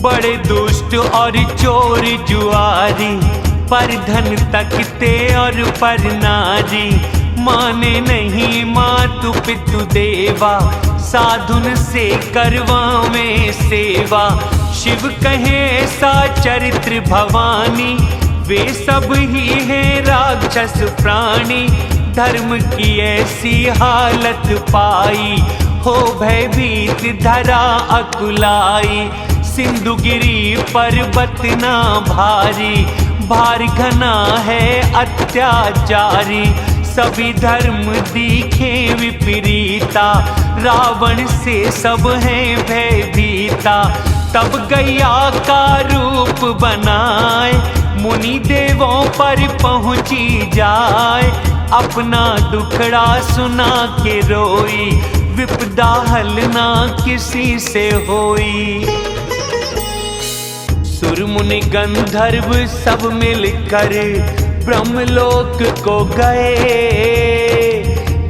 बड़े दुष्ट और चोर जुआरी, पर धन तकते और पर नारी। माने नहीं मातु पितु देवा, साधुन से करवावे सेवा। शिव कहे सा चरित्र भवानी, वे सब ही हैं राक्षस प्राणी। धर्म की ऐसी हालत पाई, हो भयभीत धरा अकुलाई। सिंधु गिरी पर्वत ना भारी, भार घना है अत्याचारी। सभी धर्म दिखे विपरीता, रावण से सब हैं भयभीता। तब गैया का रूप बनाए, मुनि देवों पर पहुँची जाए। अपना दुखड़ा सुना के रोई, विपदा हल ना किसी से होई। सुर मुनि गंधर्व सब मिलकर ब्रह्मलोक को गए।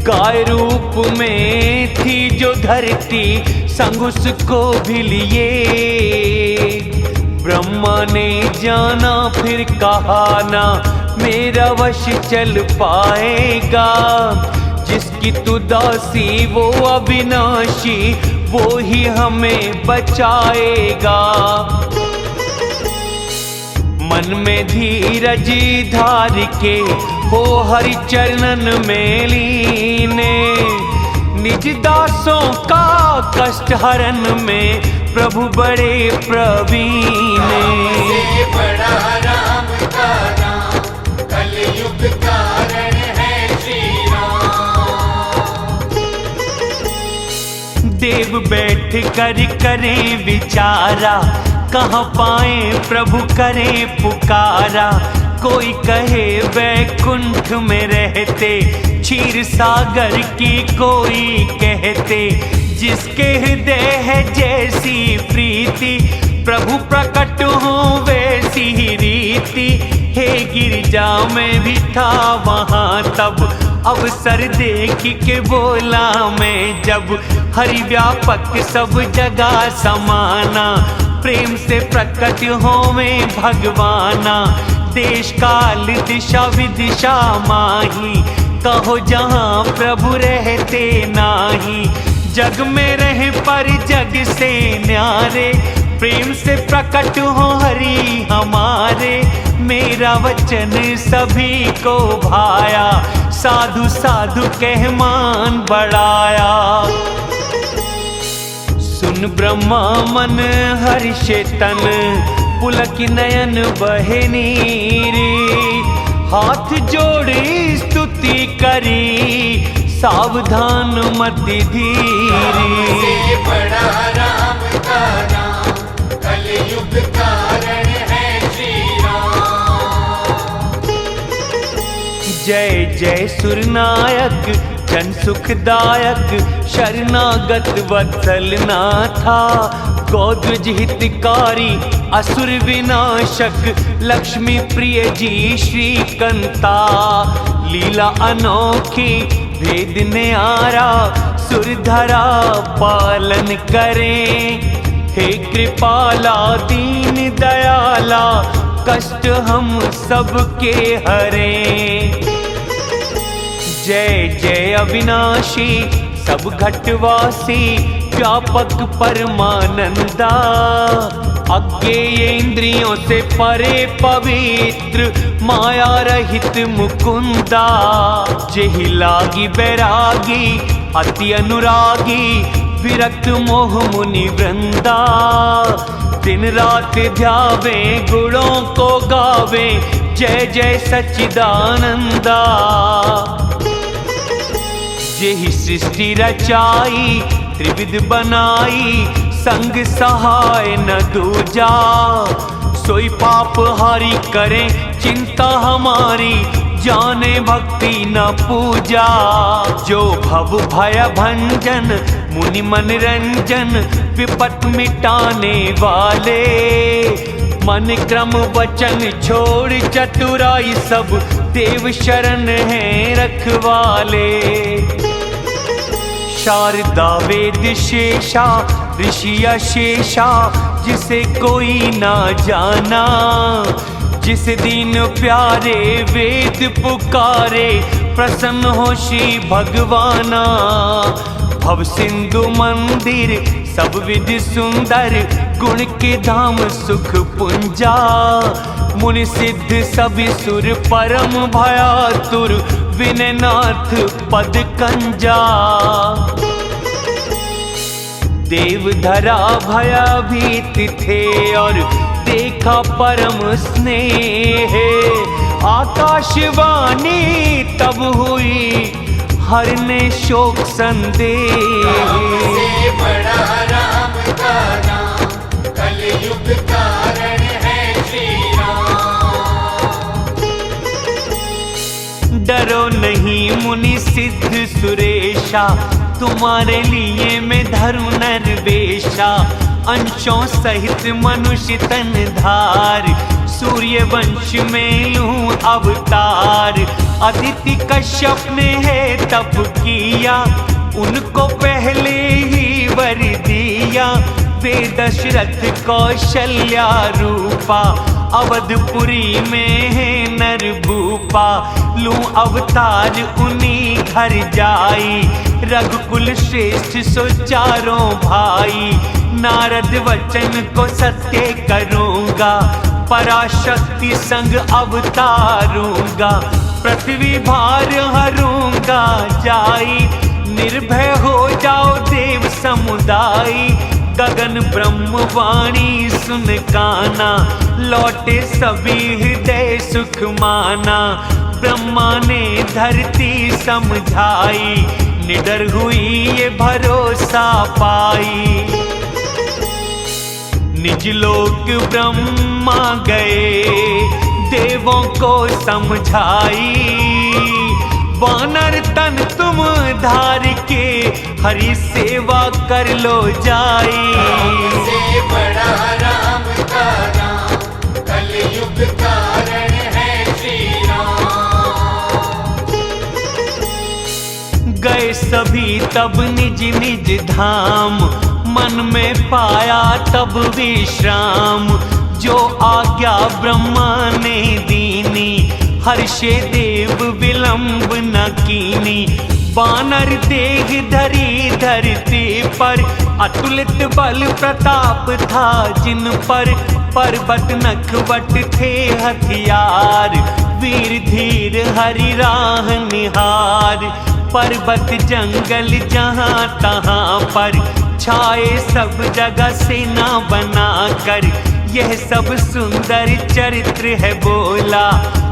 गाय रूप में थी जो धरती, संग उसको भी लिए। ब्रह्मा ने जाना फिर कहा ना, मेरा वश चल पाएगा। जिसकी तू दासी वो अविनाशी, वो ही हमें बचाएगा। मन में धीरज धार के हो हरि चरणन में लीने। निज दासों का कष्ट हरण में प्रभु बड़े प्रवीण। बड़ा राम का नाम, कलयुग कारण है श्री राम। देव बैठ कर करें विचारा, कहाँ पाए प्रभु करें पुकारा। कोई कहे वैकुंठ में रहते, क्षीर सागर की कोई कहते। जिसके हृदय है जैसी प्रीति, प्रभु प्रकट हो वैसी ही रीति। हे गिरिजा में भी था वहाँ तब, अवसर देख के बोला मैं जब। हरि व्यापक सब जगह समाना, प्रेम से प्रकट होवे भगवाना। देश काल दिशा विदिशा माही, कहो जहाँ प्रभु रहते नाही। जग में रहे पर जग से न्यारे, प्रेम से प्रकट हो हरि हमारे। मेरा वचन सभी को भाया, साधु साधु कह मान बढ़ाया। सुन ब्रह्मा मन हर्षे तन, पुलक नयन बहे नीर। हाथ जोड़ी स्तुति करी, सावधान मति धीरी। बड़ा राम का नाम, कलयुग कारण है श्री राम। जय जय सुरनायक जन सुखदायक, शरणागत वत्सल नाथा। गौद्वज हितकारी असुर विनाशक, लक्ष्मी प्रिय जी श्रीकंता। लीला अनोखी भेद न्यारा, सुरधरा पालन करें। हे कृपाला दीन दयाला, कष्ट हम सबके हरें। जय जय अविनाशी सब घटवासी, व्यापक परमानंदा। अज्ञेय इंद्रियों से परे पवित्र, माया रहित मुकुंदा। जेहि लागी बैरागी अति अनुरागी, विरक्त मोह मुनि वृंदा। दिन रात ध्यावे गुणों को गावे, जय जय सच्चिदानंदा। जेहि सृष्टि रचाई त्रिविध बनाई, संग सहाय न दूजा। सोई पाप हारी करें चिंता हमारी, जाने भक्ति न पूजा। जो भव भय भंजन मुनि मनरंजन, विपत मिटाने वाले। मन क्रम वचन छोड़ चतुराई, सब देव शरण हैं रखवाले। शारदा वेद शेषा ऋषि अशेषा, जिसे कोई ना जाना, जिस दिन प्यारे वेद पुकारे, प्रसन्न हो श्री भगवाना। भव सिंधु मंदिर सब विधि सुंदर, गुण के धाम सुख पुंजा। मुनि सिद्ध सभी सुर परम भयातुर, विनयनाथ पद कंजा। देव धरा भयभीत थे और देखा परम स्नेह। आकाशवाणी तब हुई हरने शोक संदेह। से बड़ा राम का नाम, कलयुग कारण है श्री राम। डरो नहीं मुनि सिद्ध सुरेशा, तुम्हारे लिए मैं धरू नरवेशा। अंशों सहित मनुष्य तन धार, सूर्य वंश में लूं अवतार। अदिति कश्यप ने है तप किया, उनको पहले ही वर दिया। वे दशरथ कौशल्या रूपा, अवधपुरी में है नरभूपा। लूं अवतार उन्हीं घर जाई, रघुकुल श्रेष्ठ सो चारों भाई। नारद वचन को सत्य करूंगा, पराशक्ति संग अवतारूंगा। पृथ्वी भार हरूंगा जाई, निर्भय हो जाओ देव समुदाय। गगन ब्रह्म वाणी सुन काना, लौटे सभी हृदय सुख माना। ब्रह्मा ने धरती समझाई, निडर हुई ये भरोसा पाई। निज लोक ब्रह्मा गए, देवों को समझाई। वानर तन तुम धार के, हरि सेवा कर लो जाई। से बड़ा राम का नाम, कलयुग कारण है श्री राम। गए सभी तब निज निज धाम, मन में पाया तब विश्राम। जो आज्ञा ब्रह्मा ने दीनी, हर्षे देव विलंब न कीनी। बानर देह धरी धरती पर, अतुलित बल प्रताप था जिन पर। पर्वत नखवट थे हथियार, वीर धीर हरि राह निहार। पर्वत जंगल जहाँ तहाँ पर, छाए सब जगह सेना बनाकर। यह सब सुंदर चरित्र है बोला,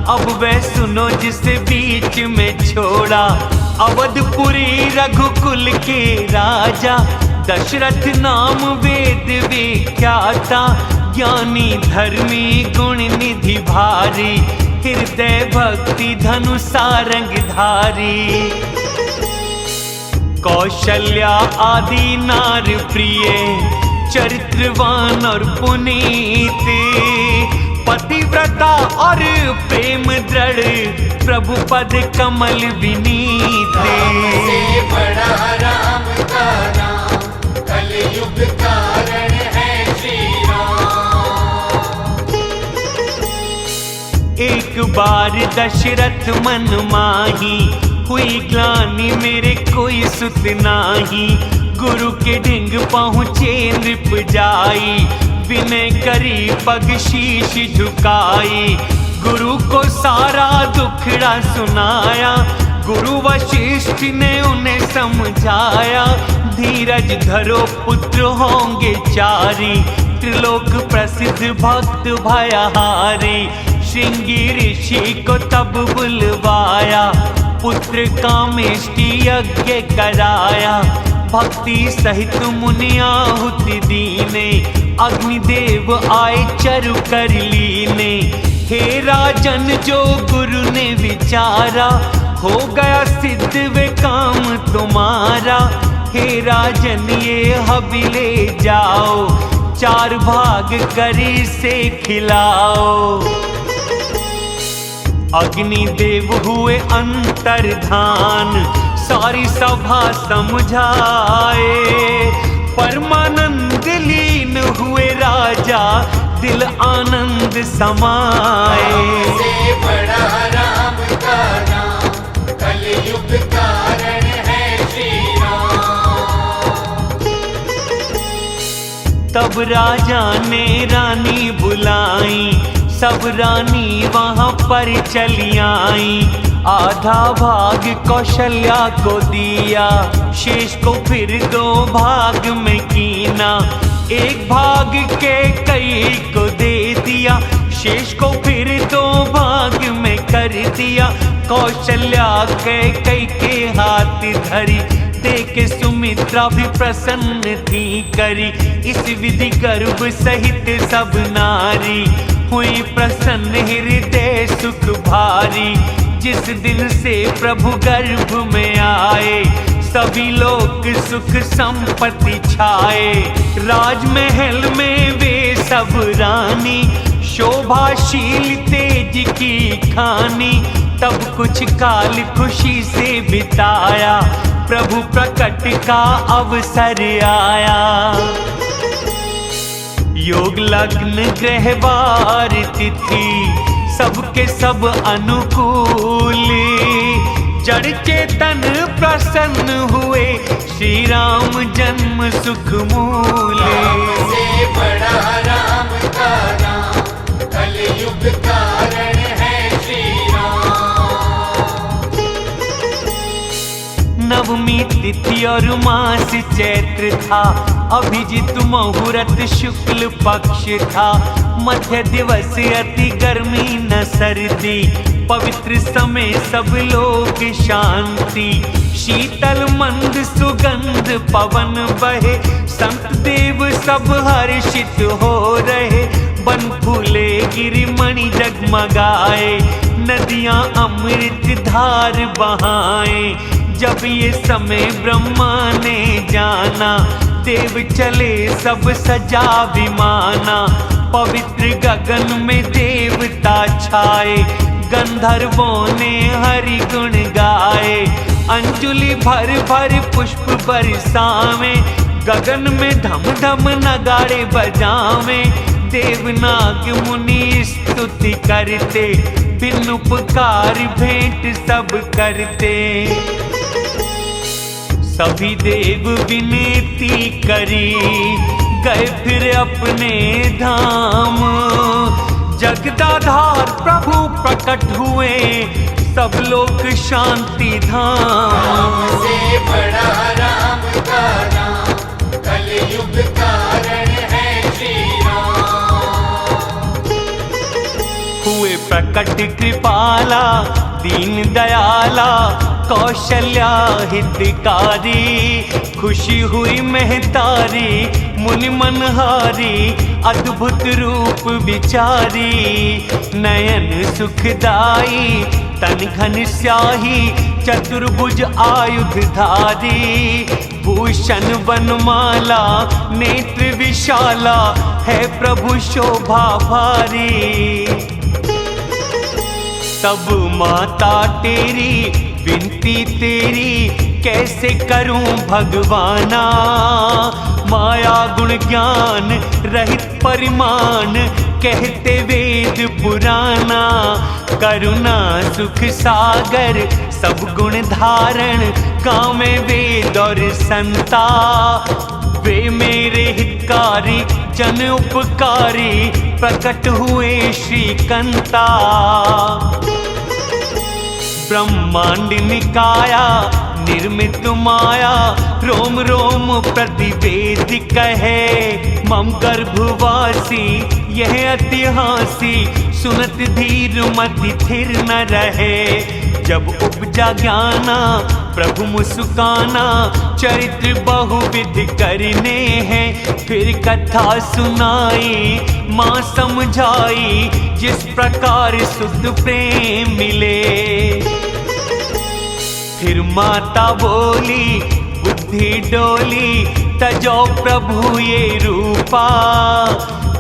अब वह सुनो जिस बीच में छोड़ा। अवधपुरी रघुकुल के राजा, दशरथ नाम वेद विख्याता। ज्ञानी धर्मी गुण निधि भारी, हृदय भक्ति धनु सारंग धारी। कौशल्या आदि नार प्रिय, चरित्रवान और पुनीत। पतिव्रता और प्रेम दृढ़, प्रभु पद कमल विनीत। से बड़ा राम का नाम, कलयुग कारण है श्री राम। एक बार दशरथ मन माही, हुई ग्लानि मेरे कोई सुत नाही। गुरु के ढिंग पहुँचे नृप जाई, विनय करी पग शीश झुकाई। गुरु को सारा दुखड़ा सुनाया, गुरु वशिष्ठ ने उन्हें समझाया। धीरज धरो पुत्र होंगे चारी, त्रिलोक प्रसिद्ध भक्त भयहारी। श्रृंगी ऋषि को तब बुलवाया, पुत्र कामेष्टि यज्ञ कराया। भक्ति सहित मुनि आहुति दीने, अग्निदेव आए चरु कर लीने। हे राजन जो गुरु ने विचारा, हो गया सिद्ध वे काम तुम्हारा। हे राजन ये हबी ले जाओ, 4 भाग करी से खिलाओ। अग्निदेव हुए अंतर्धान, सारी सभा समझाए। परमानंद लीन हुए राज दिल आनंद समाए। से बड़ा राम का नाम, कलयुग कारण है श्री राम। तब राजा ने रानी बुलाई, सब रानी वहां पर चली आई। आधा भाग कौशल्या को दिया, शेष को फिर 2 भाग में कीना। एक भाग के कई को दे दिया, शेष को फिर 2 भाग में कर दिया। कौशल्या के कई के हाथ धरी, देख सुमित्रा भी प्रसन्न थी करी। इस विधि गर्भ सहित सब नारी, हुई प्रसन्न हृदय सुख भारी। जिस दिन से प्रभु गर्भ में आए, सभी लोग सुख संपत्ति छाए। राजमहल में वे सब रानी, शोभाशील तेज की खानी। तब कुछ काल खुशी से बिताया, प्रभु प्रकट का अवसर आया। योग लग्न ग्रहवार तिथि, सबके सब अनुकूल। जड़ चेतन प्रसन्न हुए, श्री राम जन्म सुख मूल। से बड़ा राम का नाम, कलयुग कारण है श्री राम। नवमी तिथि और मास चैत्र था, अभिजित मुहूर्त शुक्ल पक्ष था। मध्य दिवस अति गर्मी न सर्दी, पवित्र समय सब लोग शांति। शीतल मंद सुगंध पवन बहे, संत देव सब हर्षित हो रहे। वन फूले गिरिमणि जगमगाए, नदियां अमृत धार बहाए। जब ये समय ब्रह्मा ने जाना, देव चले सब सजा विमाना। पवित्र गगन में देवता छाए, गंधर्वों ने हरि गुण गाए। अंजुलि भर भर पुष्प बरसावे, गगन में धम धम नगाड़े बजावे। देवनाग मुनि स्तुति करते, बिन उपकार भेंट सब करते। सभी देव विनती करी, गए फिर अपने धाम। जगदाधार प्रभु प्रकट हुए, सब लोग शांति धाम। से बड़ा राम का नाम, कलयुग कारण है श्री राम। हुए प्रकट कृपाला, दीन दयाला, कौशल्या हितकारी। खुशी हुई महतारी, मुनि मनहारी, अद्भुत रूप विचारी। नयन सुखदाई, तन घन स्याही, चतुर्भुज आयुधधारी। भूषण वनमाला, नेत्र विशाला, है प्रभु शोभा भारी। तब माता तेरी विनती तेरी, कैसे करूं भगवाना। माया गुण ज्ञान रहित परिमाण, कहते वेद पुराना। करुणा सुख सागर, सब गुण धारण, कामे वेद और संता। वे मेरे हितकारी, जन उपकारी, प्रकट हुए श्रीकंता। ब्रह्मांड निकाया, निर्मित माया, रोम रोम प्रतिवेद कहे। मम गर्भवासी यह ऐतिहासी, सुनत धीर मति थिर न रहे। जब उपजा ज्ञाना प्रभु मुस्काना, चरित्र बहुविध करने हैं। फिर कथा सुनाई माँ समझाई, जिस प्रकार शुद्ध प्रेम मिले। फिर माता बोली बुद्धि डोली, तजो प्रभु ये रूपा।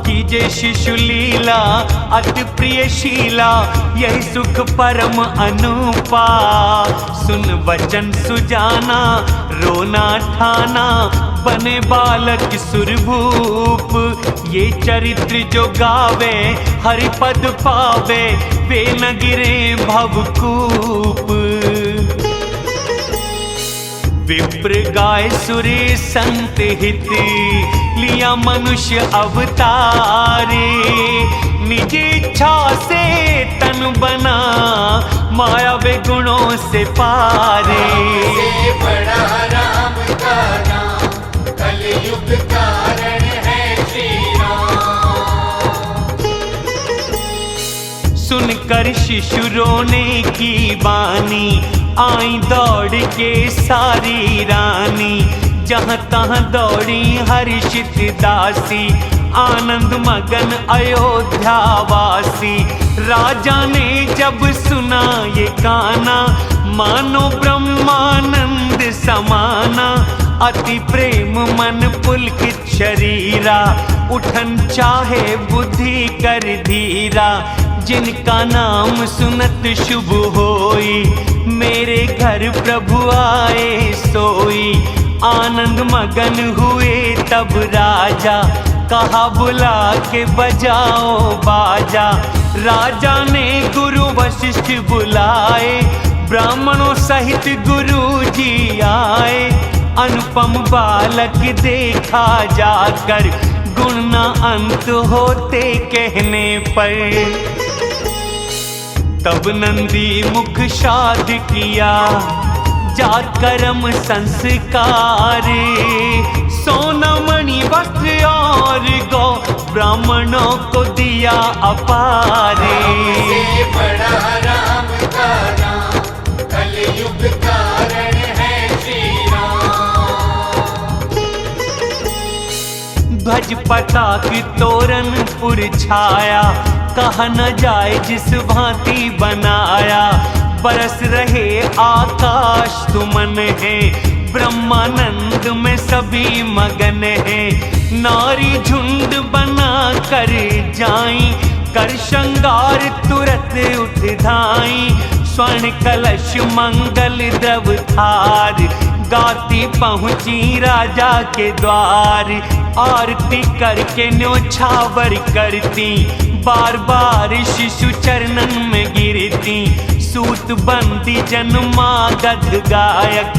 कीजे शिशु लीला अति प्रिय शीला, यही सुख परम अनुपा। सुन वचन सुजाना रोना ठाना, बने बालक सुरभूप। ये चरित्र जो गावे हरिपद पावे, वे न गिरे भवकूप। विप्र गाय सुरे संत हित, लिया मनुष्य अवतारे। निज इच्छा से तन बना, माया वे गुणों से पारे। से बड़ा राम का नाम, कलयुग कारण है श्री राम। सुनकर शिशु रोने की बानी, आई दौड़ के सारी रानी। जहाँ तहाँ दौड़ी हर्षित दासी, आनंद मगन अयोध्यावासी। राजा ने जब सुना ये गाना, मानो ब्रह्मानंद समाना। अति प्रेम मन पुलकित शरीरा, उठन चाहे बुद्धि कर धीरा। जिनका नाम सुनत शुभ होई, मेरे घर प्रभु आए सोई। आनंद मगन हुए तब राजा, कहा बुला के बजाओ बाजा। राजा ने गुरु वशिष्ठ बुलाए, ब्राह्मणों सहित गुरु जी आए। अनुपम बालक देखा जाकर, गुण न अंत होते कहने पर। तब नंदी मुख शाद किया, जात कर्म संस्कार। सोना मणि वस्त्र और गौ, ब्राह्मणों को दिया अपारे। से बड़ा राम का नाम, कलयुग कारण है श्री राम। ध्वज पताक तोरण पुर छाया, कहा न जाए जिस भांति बनाया। बरस रहे आकाश तुमन है, ब्रह्मानंद में सभी मगन है। नारी झुंड बना कर जाई, कर श्रृंगार तुरत उठ धाई। स्वर्ण कलश मंगल द्रव थार, गाती पहुंची राजा के द्वार। आरती करके न्योछावर करती, बार बार शिशु चरणन में गिरती। सूत बंदी जन्मागत गायक,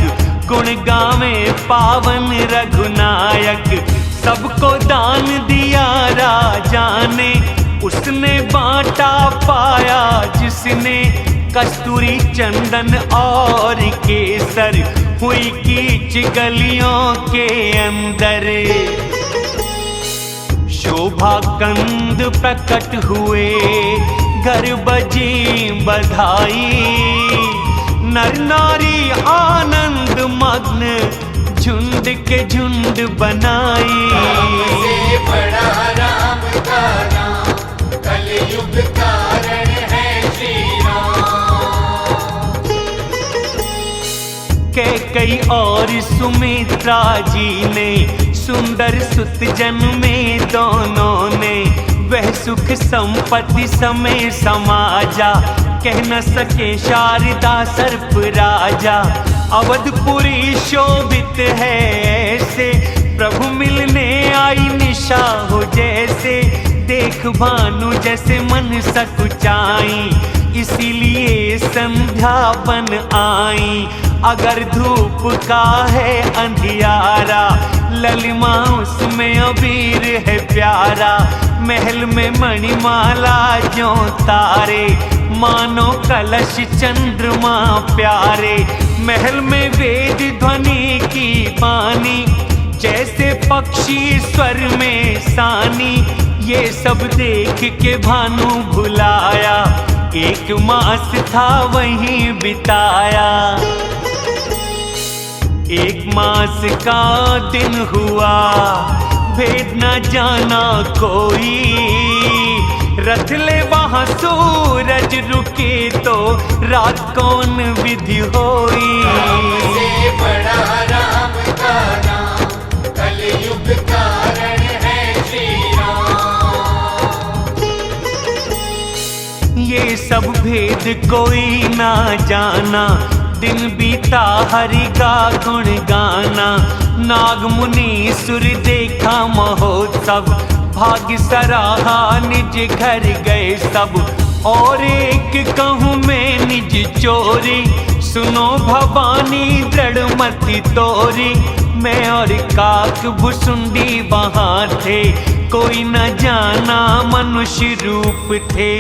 गुण गावे पावन रघुनायक। सबको दान दिया राजा ने, उसने बांटा पाया जिसने। कस्तूरी चंदन और केसर, हुई कीच गलियों के अंदर। शोभा कंद प्रकट हुए, घर बजी बधाई। नर नारी आनंद मग्न, झुंड के झुंड बनाई। से बड़ा राम का नाम, कलयुग कारण है श्री राम। कैकेयी और सुमित्रा जी ने, सुंदर सुत जन्मे दोनों ने। वह सुख संपत्ति समय समाजा, कह न सके शारदा सर्प राजा। अवधपुरी शोभित है ऐसे, प्रभु मिलने आई निशा हो जैसे। देख भानु जैसे मन सकुचाई, इसीलिए संध्या बन आई। अगर धूप का है अंधियारा, ललिमा उसमें अबीर है प्यारा। महल में मणिमाला जो तारे, मानो कलश चंद्रमा प्यारे। महल में वेद ध्वनि की वाणी, जैसे पक्षी स्वर में सानी। ये सब देख के भानु भुलाया, एक मास था वहीं बिताया। एक मास का दिन हुआ, भेद न जाना कोई। रथ ले वहाँ सूरज रुके तो, रात कौन विधि होई। से बड़ा राम का नाम, कलयुग कारण है श्री राम। भेद कोई ना जाना, दिन बीता हरि का गुण गाना। नाग मुनि सुर देखा महोत्सव, भाग्य सराहा निज घर गए सब। और एक कहूँ मैं निज चोरी, सुनो भवानी दृढ़ मति तोरी। मैं और काक भुसुंडी वहाँ थे, कोई न जाना मनुष्य रूप थे।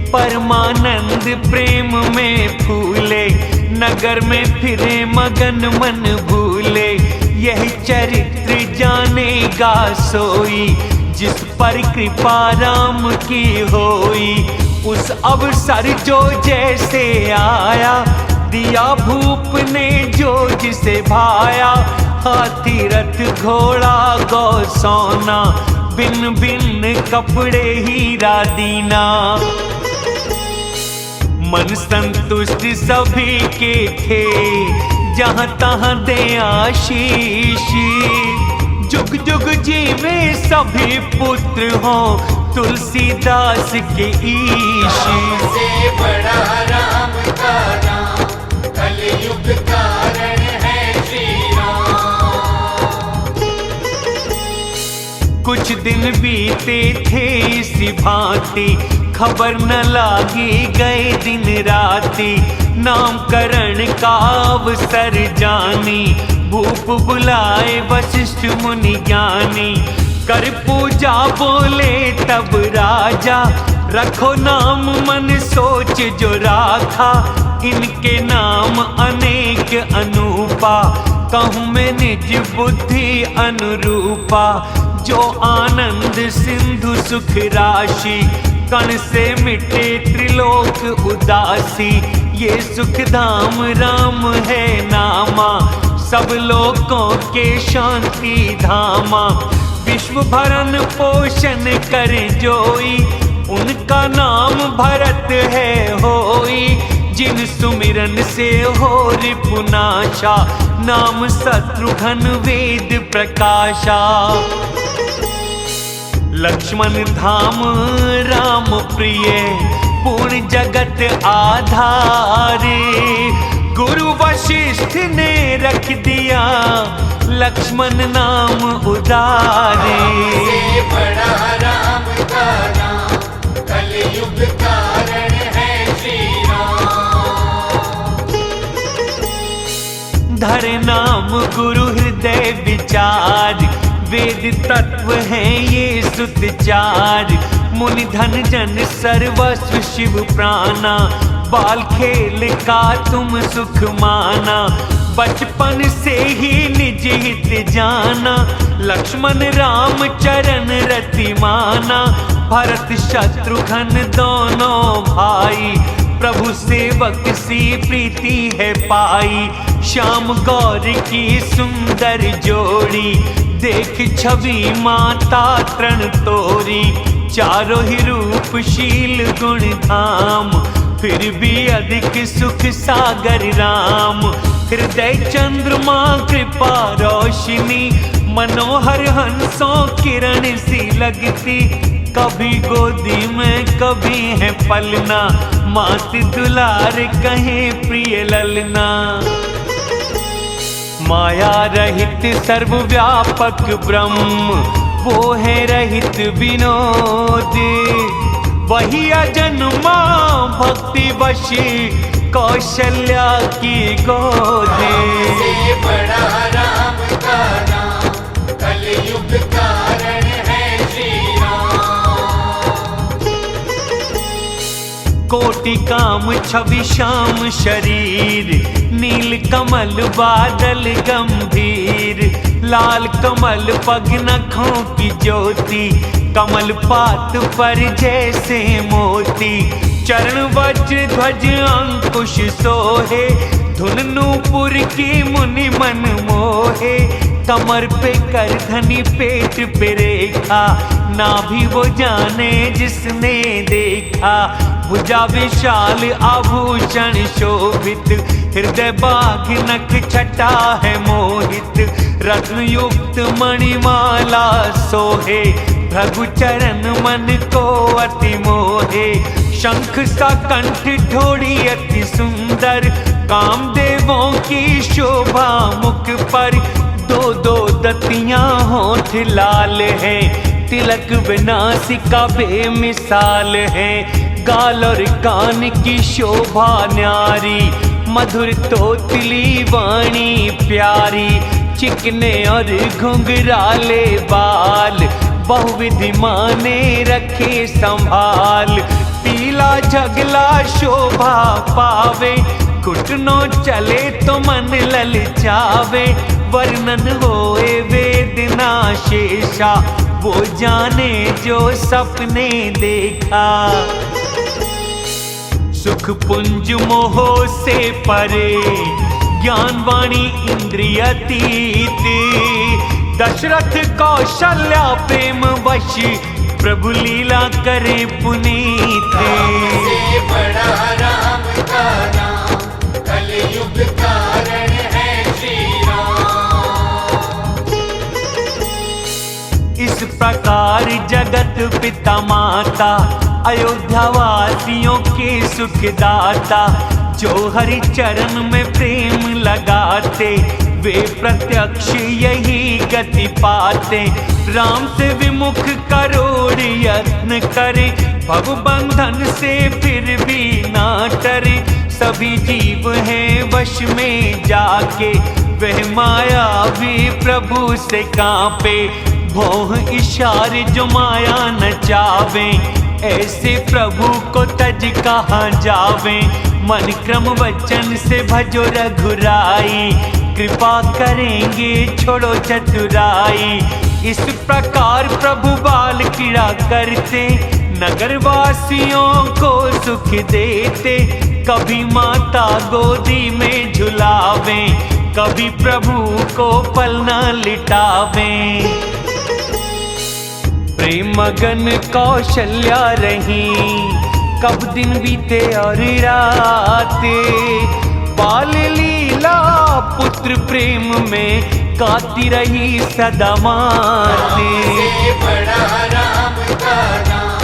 परमानंद प्रेम में फूले, नगर में फिरे मगन मन भूले। यही चरित्र जानेगा सोई, जिस पर कृपा राम की होई। उस अवसर जो जैसे आया, दिया भूप ने जो जिसे भाया। हाथी रथ घोड़ा गौ सोना, बिन बिन कपड़े हीरा दीना। मन संतुष्ट सभी के थे, जहाँ तहाँ दे आशीष। जुग जुग जीवे सभी पुत्र हो, तुलसीदास के ईश। से बड़ा राम का नाम, कलयुग कारण है श्री राम। कुछ दिन बीते थे इसी भांति, खबर न लागी गए दिन राति। नामकरण का अवसर जानी, भूप बुलाए वशिष्ठ मुनि ज्ञानी। कर पूजा बोले तब राजा, रखो नाम मन सोच जो राखा। इनके नाम अनेक अनूपा, कहूँ मैं निज बुद्धि अनुरूपा। जो आनंद सिंधु सुख राशि, कण से मिटे त्रिलोक उदासी। ये सुख धाम राम है नामा, सब लोगों के शांति धामा। विश्व भरण पोषण करे जोई, उनका नाम भरत है होई। जिन सुमिरन से हो रिपुनाशा, नाम शत्रुघ्न वेद प्रकाशा। लक्ष्मण धाम राम प्रिय, पूर्ण जगत आधारे। गुरु वशिष्ठ ने रख दिया, लक्ष्मण नाम उदारे। से बड़ा राम का नाम, कलयुग कारण है श्री राम। धरे नाम गुरु हृदय विचार, वेद तत्व है ये सुतचार। मुनि धन जन सर्वस्व शिव प्राणा, बाल खेल का तुम सुख माना। बचपन से ही निज हित जाना, लक्ष्मण राम चरण रति माना। भरत शत्रुघ्न दोनों भाई, प्रभु सेवक सी प्रीति है पाई। श्याम गौर की सुंदर जोड़ी, देख छवि माता तृण तोरी। चारों ही रूप शील गुण धाम, फिर भी अधिक सुख सागर राम। हृदय चंद्रमा कृपा रोशनी, मनोहर हंसों किरण सी लगती। कभी गोदी में कभी है पलना, मात दुलार कहे प्रिय ललना। माया रहित सर्वव्यापक ब्रह्म, वो है रहित विनोद। वही अजन्मा भक्ति वशी, कौशल्या की गोद। से बड़ा राम का नाम, कलयुग कारण है श्री राम। कोटि काम छवि श्याम शरीर, नील कमल बादल गंभीर। लाल कमल पग नखों की ज्योति, कमल पात पर जैसे मोती। चरण वज्र ध्वज अंकुश सोहे, धुन नूपुर की मुनि मन मोहे। कमर पे कर धनी पेट पे रेखा, ना भी वो जाने जिसने देखा। भुजा विशाल आभूषण शोभित, हृदय बाघ नख छटा है मोहित। रत्न युक्त मणिमाला सोहे, भृगु चरण मन को अति मोहे। शंख सा कंठ ढोड़ी अति सुंदर, कामदेवों की शोभा मुख पर। दो दो दतियां होठ लाल है, तिलक विनासिका बेमिसाल है। गाल और कान की शोभा न्यारी, मधुर तोतली वाणी प्यारी। चिकने और घुंघराले बाल, बहुविधि माने रखे संभाल। पीला झगला शोभा पावे, घुटनों चले तो मन ललचावे। वर्णन होए वेदना शेषा, वो जाने जो सपने देखा। सुख पुंज मोह से परे, ज्ञान वाणी इंद्रियतीत। दशरथ कौशल्या प्रेम वश, प्रभु लीला करे पुनीत। से बड़ा राम का नाम, कलयुग कारण है श्री राम। इस प्रकार जगत पिता माता, अयोध्या वासियों के सुख दाता। जो हरि चरण में प्रेम लगाते, वे प्रत्यक्ष यही गति पाते। राम से विमुख करोड़ यत्न करे, भव बंधन से फिर भी ना डरे। सभी जीव हैं वश में जाके, वह माया भी प्रभु से कांपे। भोह इशारे जो माया नचावे, ऐसे प्रभु को तज कहाँ जावे। मन क्रम वचन से भजो रघुराई, कृपा करेंगे छोड़ो चतुराई। इस प्रकार प्रभु बाल क्रीड़ा करते, नगर वासियों को सुख देते। कभी माता गोदी में झुलावे, कभी प्रभु को पलना लिटावे। प्रेम मगन कौशल्या रही, कब दिन बीते और राते। बाल लीला पुत्र प्रेम में, गाती रही सदा माते। से बड़ा राम का नाम,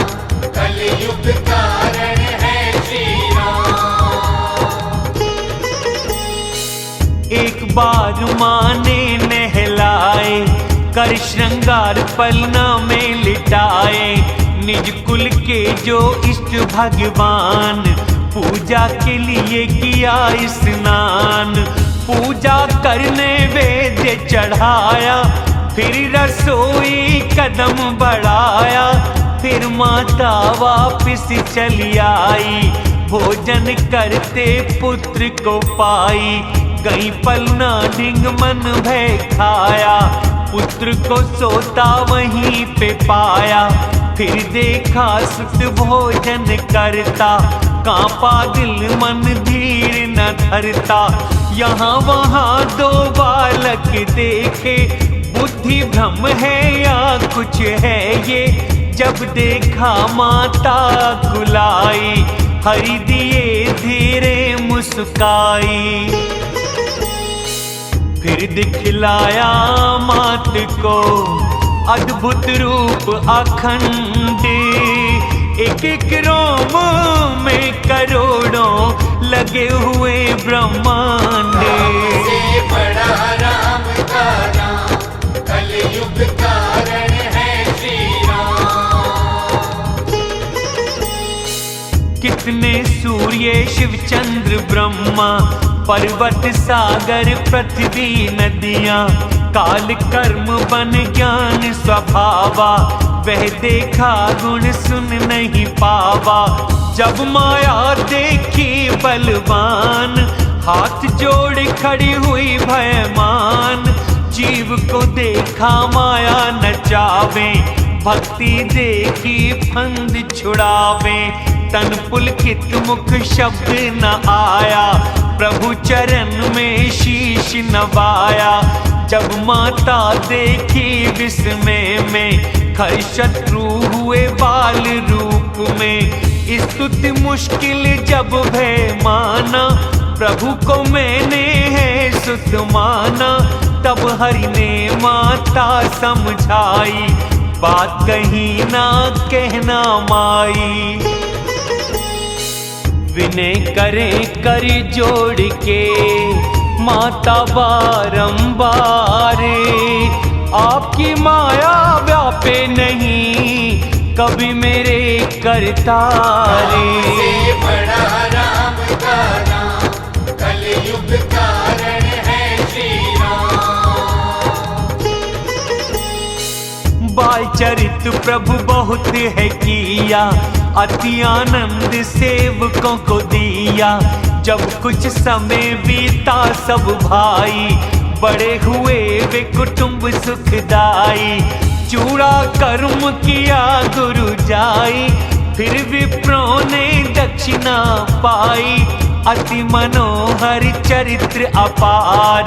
कलयुग कारण है श्री राम। एक बार माँ ने नहलाए, कर श्रृंगार पलना में लिटाए। निज कुल के जो इष्ट भगवान, पूजा के लिए किया स्नान। पूजा करने वेद्य चढ़ाया, फिर रसोई कदम बढ़ाया। फिर माता वापिस चली आई, भोजन करते पुत्र को पाई। गई पलना ढिंग मन भय खाया, पुत्र को सोता वहीं पे पाया। फिर देखा सुत भोजन करता, कांपा दिल मन धीर न धरता। यहाँ वहाँ दो बालक देखे, बुद्धि भ्रम है या कुछ है ये। जब देखा माता कुलाई, हरि दिए धीरे मुस्काई। फिर दिखलाया मात को अद्भुत रूप अखंड। एक एक रोम में करोड़ों लगे हुए ब्रह्मांड। से बड़ा राम का नाम, कलयुग कारण है श्री राम। कितने सूर्य शिव चंद्र ब्रह्मा, पर्वत सागर पृथ्वी नदियाँ। काल कर्म बन ज्ञान स्वभावा, वह देखा गुण सुन नहीं पावा। जब माया देखी बलवान, हाथ जोड़ खड़ी हुई भयमान। जीव को देखा माया नचावे, भक्ति देखी फंद छुड़ावे। तन पुलकित मुख शब्द न आया, प्रभु चरण में शीश नवाया। जब माता देखी विस्मय में, खर शत्रु हुए बाल रूप में। स्तुति मुश्किल जब भय माना, प्रभु को मैंने है सुत माना। तब हरि ने माता समझाई, बात कहीं ना कहना माई। विनय करें कर जोड़ के माता बारंबार, आपकी माया व्यापे नहीं कभी मेरे करतारे। से बड़ा राम का नाम कलयुग कारण है श्री राम। बाल चरित प्रभु बहुत है किया, अति आनंद सेवकों को दिया। जब कुछ समय बीता सब भाई, बड़े हुए वे कुटुंब सुखदाई। चूड़ा कर्म किया गुरु जाई, फिर विप्रों ने दक्षिणा पाई। अति मनोहर चरित्र अपार,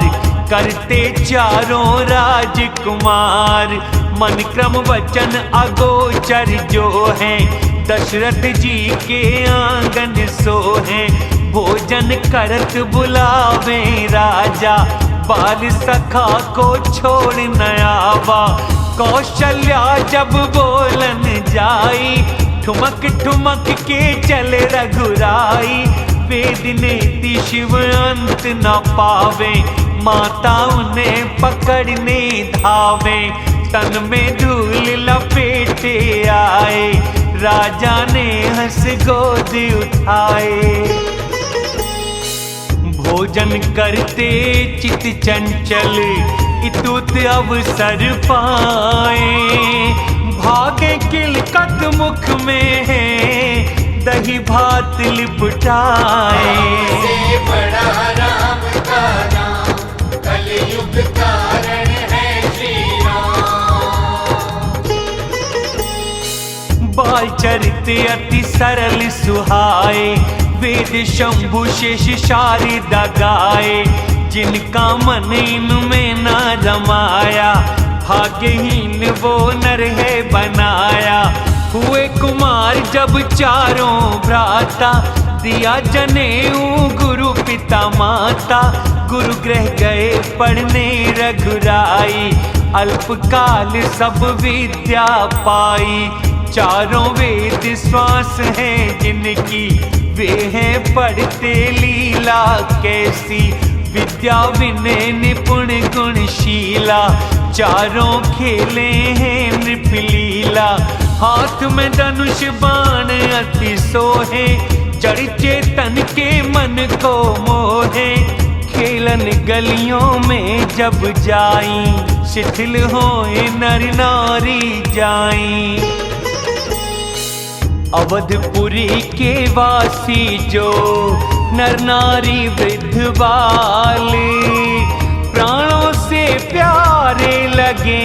करते चारों राजकुमार। मन क्रम वचन अगोचर जो है, दशरथ जी के आंगन सोहे। भोजन करत बुलावे राजा, बाल सखा को छोड़ न आवा। कौशल्या जब बोलन जाई, ठुमक ठुमक के चले रघुराई। वेद नेति शिव अंत न पावे, माता उन्हें पकड़ने धावे। तन में धूल लपेटे आए, राजा ने हंस गोद उठाए। भोजन करते चित चंचल, इतुत अवसर पाए। भागे किलकत मुख में है, दही भात लिपटाए। से बड़ा राम का नाम कलयुग कारण है श्री राम। बाल चरित अति सरल सुहाए, वेद शंभु शेष शारदा गाए। जिनका मन इनमें न रमाया, भाग्यहीन वो नर है बनाया। हुए कुमार जब चारों भ्राता, दिया जनेऊ गुरु पिता माता। गुरु गृह गए पढ़ने रघुराई, अल्पकाल सब विद्या पाई। चारों वेद श्वास हैं जिनकी, वे हैं पढ़ते लीला कैसी। विद्या विनय निपुण गुणशीला, चारों खेले हैं नृपलीला। हाथ में धनुष बाण अति सोहे, जड़ चेतन के मन को मोहे। खेलन गलियों में जब जाई, शिथिल होए नर नारी जाई। अवधपुरी के वासी जो नर नारी वृद्ध बाल, प्राणों से प्यारे लगे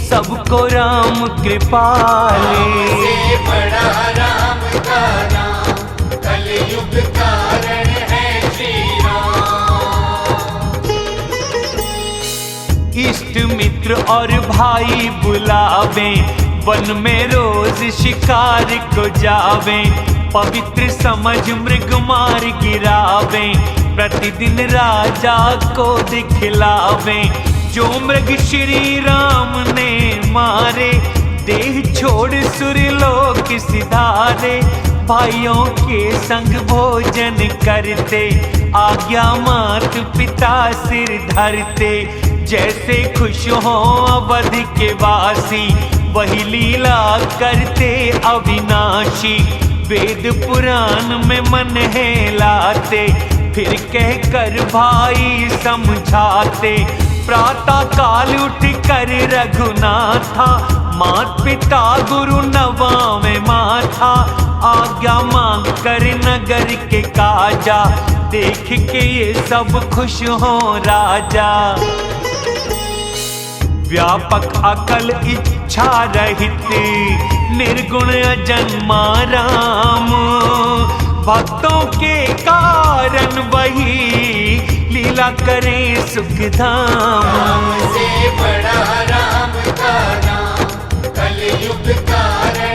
सबको राम कृपाल। से बड़ा राम का नाम कलयुग कारण है श्री राम। इष्ट मित्र और भाई बुलावे, वन में रोज शिकार को जावे। पवित्र समझ मृग मार गिरावे, प्रतिदिन राजा को दिखलावे। जो मृग श्री राम ने मारे, देह छोड़ सुरलोक सिधारे। भाइयों के संग भोजन करते, आज्ञा मात पिता सिर धरते। जैसे खुश हो अवध के वासी, वही लीला करते अविनाशी। वेद पुराण में मन है लाते, फिर कह कर भाई समझाते। प्रातः काल उठ कर रघुनाथा, मात पिता गुरु नवावे माथा। आज्ञा मांग कर नगर के काजा, देख के ये सब खुश हो राजा। व्यापक अकल इच्छा रहित, निर्गुण अजन्मा राम। भक्तों के कारण वही, लीला करे सुख धाम। से बड़ा राम का नाम कलयुग कारण